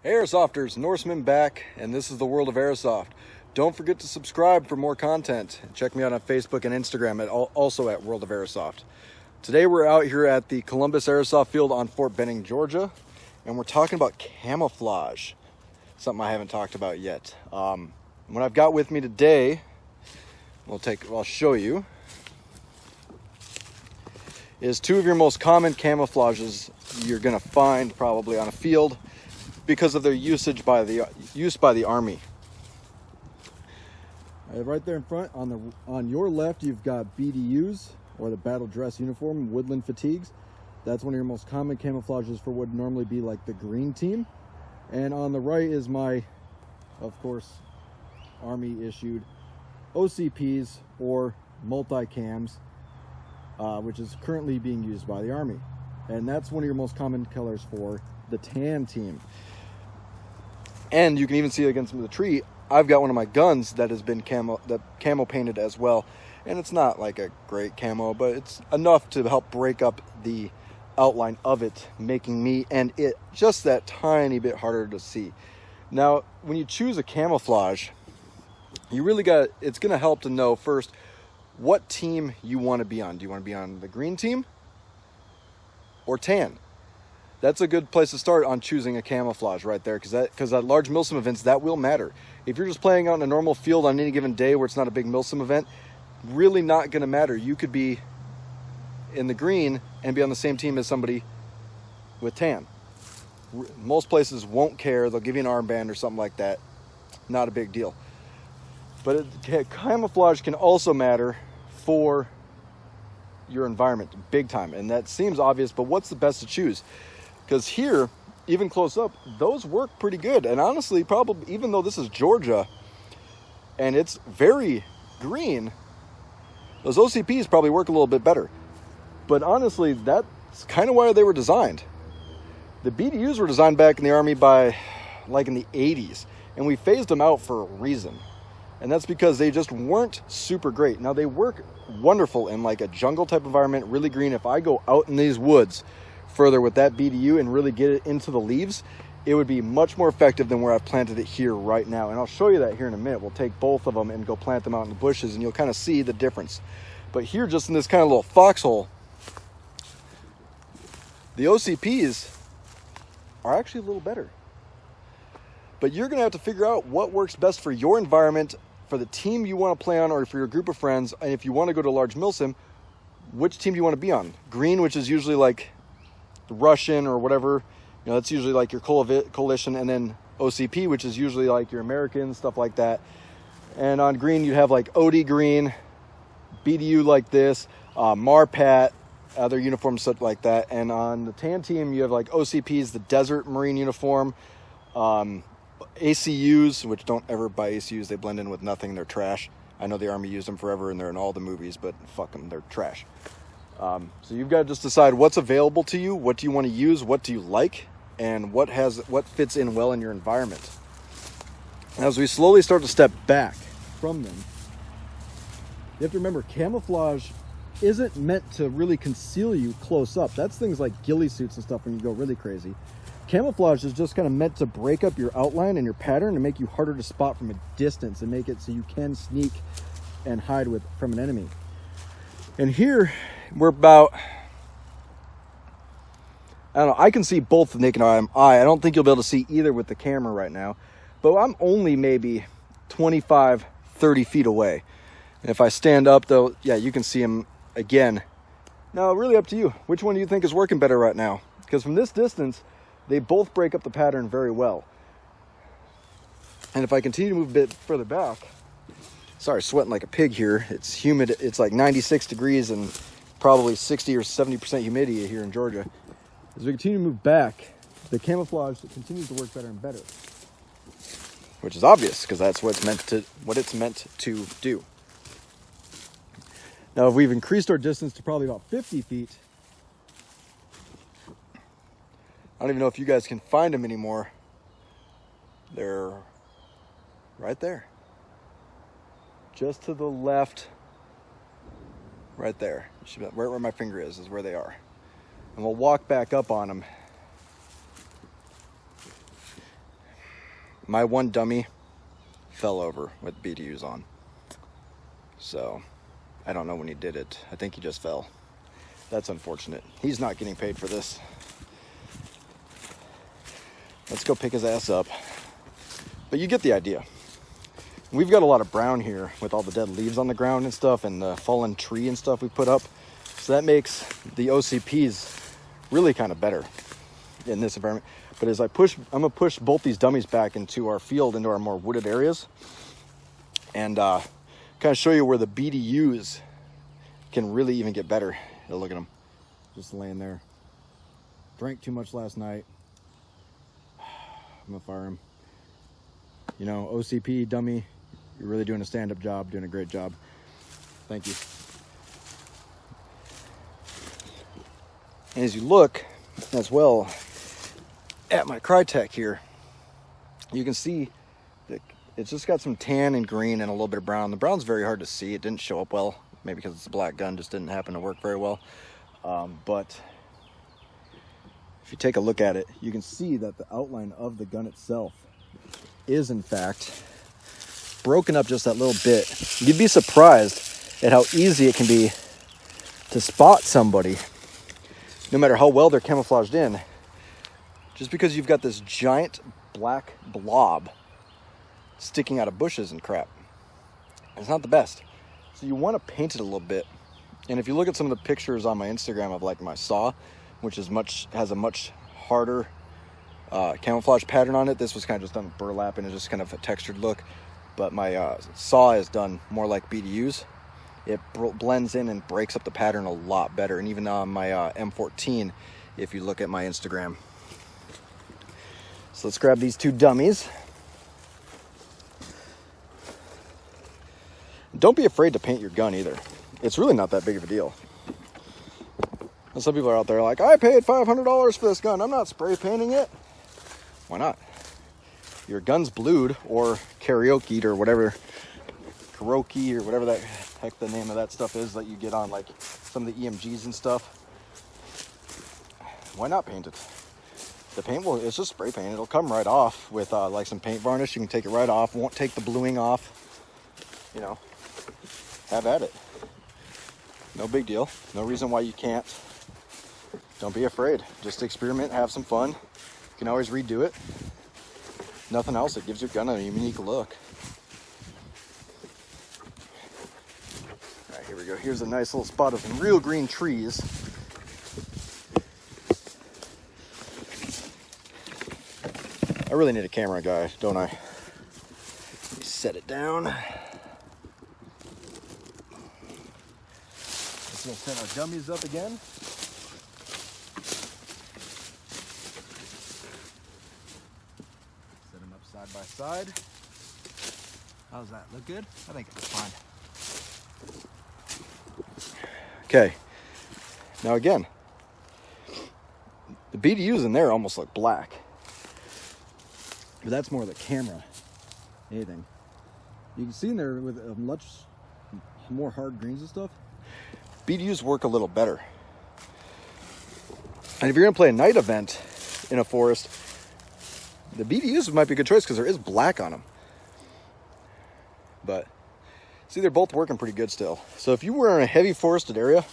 Airsofters, Norseman back, and this is the world of Airsoft. Don't forget to subscribe for more content. Check me out on Facebook and Instagram, also at World of Airsoft. Today we're out here at the Columbus Airsoft Field on Fort Benning, Georgia, and we're talking about camouflage, something I haven't talked about yet. What I've got with me today, I'll show you, is two of your most common camouflages you're going to find probably on a field because of their use by the Army. Right there in front, on your left, you've got BDUs, or the battle dress uniform, woodland fatigues. That's one of your most common camouflages for what would normally be like the green team. And on the right is my, of course, Army issued OCPs, or multi-cams, which is currently being used by the Army. And that's one of your most common colors for the tan team. And you can even see it against the tree. I've got one of my guns that has been camo painted as well. And it's not like a great camo, but it's enough to help break up the outline of it, making me and it just that tiny bit harder to see. Now, when you choose a camouflage, it's going to help to know first what team you want to be on. Do you want to be on the green team or tan? That's a good place to start on choosing a camouflage right there, because at large milsim events, that will matter. If you're just playing out in a normal field on any given day where it's not a big milsim event, really not going to matter. You could be in the green and be on the same team as somebody with tan. Most places won't care. They'll give you an armband or something like that. Not a big deal. But camouflage can also matter for your environment big time. And that seems obvious, but what's the best to choose? Because here, even close up, those work pretty good. And honestly, probably, even though this is Georgia and it's very green, those OCPs probably work a little bit better. But honestly, that's kind of why they were designed. The BDUs were designed back in the Army in the 80s. And we phased them out for a reason. And that's because they just weren't super great. Now, they work wonderful in like a jungle type environment, really green. If I go out in these woods further with that BDU and really get it into the leaves, it would be much more effective than where I've planted it here right now. And I'll show you that here in a minute. We'll take both of them and go plant them out in the bushes, and you'll kind of see the difference. But here, just in this kind of little foxhole, the OCPs are actually a little better. But you're going to have to figure out what works best for your environment, for the team you want to play on, or for your group of friends. And if you want to go to a large milsim, which team do you want to be on? Green, which is usually like the Russian or whatever, that's usually like your coalition, and then OCP, which is usually like your American, stuff like that. And on green, you have like OD green, BDU like this, MARPAT, other uniforms such like that. And on the tan team, you have like OCPs, the Desert Marine uniform, ACUs, which don't ever buy ACUs. They blend in with nothing. They're trash. I know the Army used them forever and they're in all the movies, but fuck them. They're trash. So you've got to just decide what's available to you, what do you want to use, what do you like, and what fits in well in your environment. As we slowly start to step back from them, you have to remember camouflage isn't meant to really conceal you close up. That's things like ghillie suits and stuff when you go really crazy. Camouflage is just kind of meant to break up your outline and your pattern and make you harder to spot from a distance and make it so you can sneak and hide from an enemy. And here we're about, I don't know, I can see both the naked eye. I don't think you'll be able to see either with the camera right now, but I'm only maybe 25, 30 feet away. And if I stand up though, yeah, you can see them again. Now, really up to you. Which one do you think is working better right now? Because from this distance, they both break up the pattern very well. And if I continue to move a bit further back, sorry, sweating like a pig here. It's humid. It's like 96 degrees and probably 60 or 70% humidity here in Georgia. As we continue to move back, the camouflage continues to work better and better. Which is obvious, because that's what it's meant to do. Now, if we've increased our distance to probably about 50 feet, I don't even know if you guys can find them anymore. They're right there. Just to the left, right there. Right where my finger is where they are. And we'll walk back up on them my one dummy fell over with BDUs on. So I don't know when he did it. I think he just fell. That's unfortunate. He's not getting paid for this. Let's go pick his ass up. But you get the idea. We've got a lot of brown here with all the dead leaves on the ground and stuff, and the fallen tree and stuff we put up. So that makes the OCPs really kind of better in this environment. But as I'm gonna push both these dummies back into our field, into our more wooded areas, and kind of show you where the BDUs can really even get better. Look at him, just laying there. Drank too much last night. I'm gonna fire him. You know, OCP dummy, you're really doing a stand-up job, doing a great job. Thank you. And as you look as well at my Crytek here, you can see that it's just got some tan and green and a little bit of brown. The brown's very hard to see. It didn't show up well, maybe because it's a black gun, just didn't happen to work very well. But if you take a look at it, you can see that the outline of the gun itself is in fact broken up just that little bit. You'd be surprised at how easy it can be to spot somebody, no matter how well they're camouflaged in, just because you've got this giant black blob sticking out of bushes and crap. It's not the best. So you want to paint it a little bit. And if you look at some of the pictures on my Instagram of like my saw, which has a much harder camouflage pattern on it. This was kind of just done with burlap and it's just kind of a textured look. But my saw is done more like BDUs. It blends in and breaks up the pattern a lot better. And even on my M14, if you look at my Instagram. So let's grab these two dummies. Don't be afraid to paint your gun either. It's really not that big of a deal. And some people are out there like, I paid $500 for this gun. I'm not spray painting it. Why not? Your gun's blued or karaoke'd or whatever, karaoke or whatever that heck the name of that stuff is that you get on like some of the EMGs and stuff. Why not paint it? The paint will, it's just spray paint. It'll come right off with like some paint varnish. You can take it right off. Won't take the bluing off. You know, have at it. No big deal. No reason why you can't. Don't be afraid. Just experiment, have some fun. You can always redo it. Nothing else. It gives your gun a unique look. All right, here we go. Here's a nice little spot of some real green trees. I really need a camera guy, don't I? Let me set it down. Let's go set our dummies up again. Set them up side by side. How's that? Look good? I think it's fine. Okay. Now again, the BDUs in there almost look black. But that's more the camera, anything. You can see in there with much more hard greens and stuff, BDUs work a little better. And if you're gonna play a night event in a forest, the BDUs might be a good choice because there is black on them. But see, they're both working pretty good still. So if you were in a heavy forested area,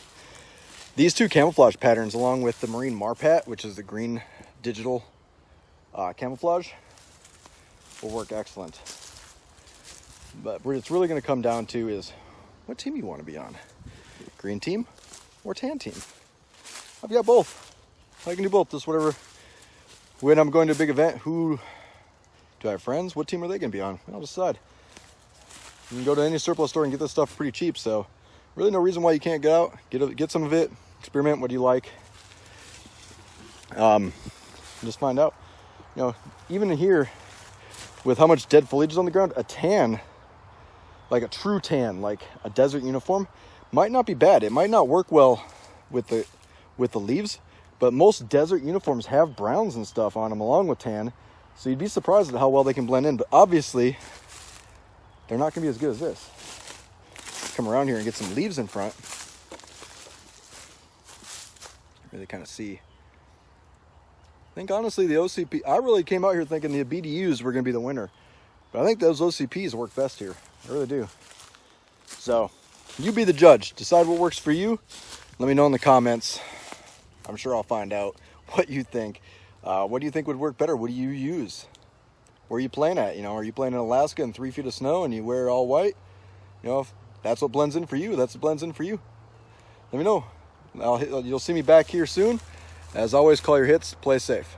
these two camouflage patterns along with the Marine Marpat, which is the green digital camouflage, will work excellent. But what it's really going to come down to is what team you want to be on. Green team or tan team. I've got both. I can do both. Just whatever. When I'm going to a big event, who do I have friends? What team are they going to be on? I'll decide. You can go to any surplus store and get this stuff pretty cheap. So really no reason why you can't go out, get some of it, experiment. What do you like? Just find out. You know, even in here, with how much dead foliage is on the ground, a tan, like a true tan, like a desert uniform, might not be bad. It might not work well with the leaves, but most desert uniforms have browns and stuff on them along with tan. So you'd be surprised at how well they can blend in. But obviously, they're not going to be as good as this. Come around here and get some leaves in front. Really kind of see think honestly the OCP, I really came out here thinking the BDUs were going to be the winner. But I think those OCPs work best here. I really do. So, you be the judge. Decide what works for you. Let me know in the comments. I'm sure I'll find out what you think. What do you think would work better? What do you use? Where are you playing at? You know, are you playing in Alaska in 3 feet of snow and you wear all white? You know, if that's what blends in for you, that's what blends in for you. Let me know. You'll see me back here soon. As always, call your hits, play safe.